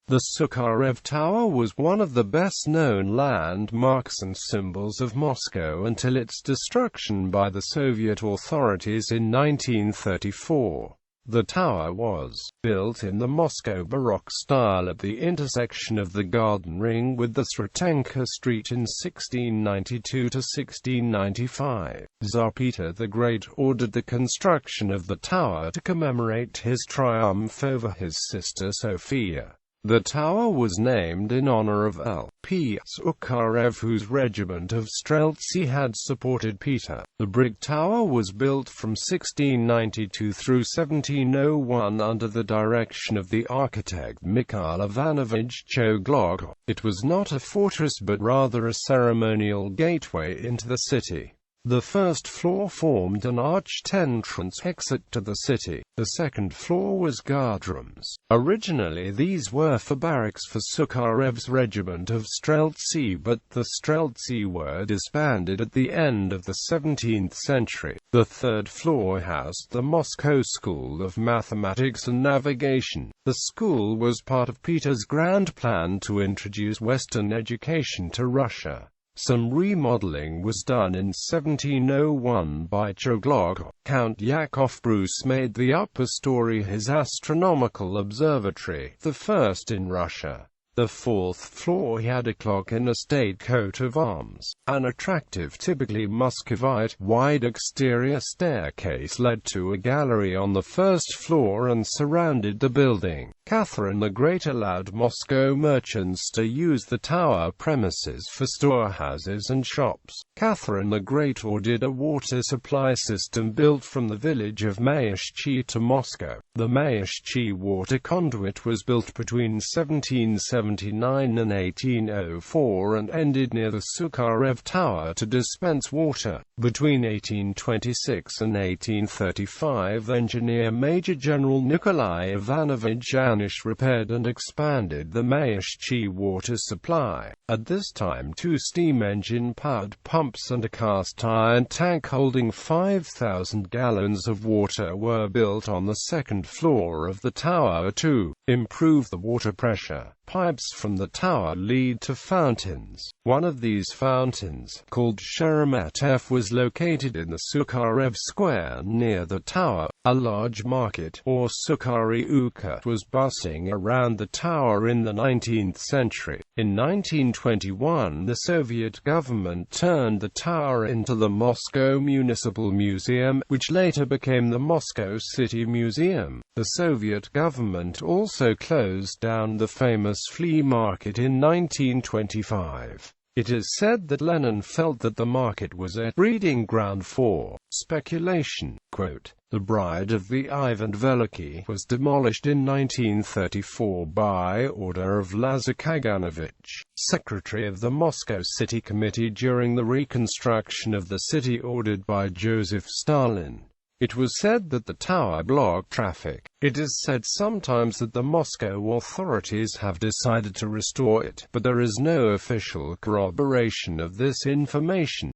The Sukharev Tower was one of the best-known landmarks and symbols of Moscow until its destruction by the Soviet authorities in 1934. The tower was built in the Moscow baroque style at the intersection of the Garden Ring with the Sretenka Street in 1692–1695. Tsar Peter the Great ordered the construction of the tower to commemorate his triumph over his sister Sofia. The tower was named in honor of L.P. Sukharev, whose regiment of Streltsy had supported Peter. The brick tower was built from 1692 through 1701 under the direction of the architect Mikhail Ivanovich Choglok. It was not a fortress but rather a ceremonial gateway into the city. The first floor formed an arched entrance exit to the city. The second floor was guardrooms. Originally these were for barracks for Sukharev's regiment of Streltsy, but the Streltsy were disbanded at the end of the 17th century. The third floor housed the Moscow School of Mathematics and Navigation. The school was part of Peter's grand plan to introduce Western education to Russia. Some remodeling was done in 1701 by Choglok. Count Yakov Bruce made the upper story his astronomical observatory, the first in Russia. The fourth floor had a clock in a state coat of arms. An attractive, typically Muscovite, wide exterior staircase led to a gallery on the first floor and surrounded the building. Catherine the Great allowed Moscow merchants to use the tower premises for storehouses and shops. Catherine the Great ordered a water supply system built from the village of Mayashchi to Moscow. The Mayashchi water conduit was built between 1779 and 1804 and ended near the Sukharev Tower to dispense water. Between 1826 and 1835, engineer Major General Nikolai Ivanovich repaired and expanded the Mayashchi water supply. At this time, two steam engine-powered pumps and a cast-iron tank holding 5,000 gallons of water were built on the second floor of the tower to improve the water pressure. Pipes from the tower lead to fountains. One of these fountains, called Sheremetyev, was located in the Sukharev Square near the tower. A large market, or Sukhariuka, was bustling around the tower in the 19th century. In 1921, the Soviet government turned the tower into the Moscow Municipal Museum, which later became the Moscow City Museum. The Soviet government also closed down the famous flea market in 1925. It is said that Lenin felt that the market was a breeding ground for speculation. Quote, "The Bride of the Ivan Veliky was demolished in 1934 by order of Lazar Kaganovich, secretary of the Moscow City Committee during the reconstruction of the city ordered by Joseph Stalin. It was said that the tower blocked traffic. It is said sometimes that the Moscow authorities have decided to restore it, but there is no official corroboration of this information.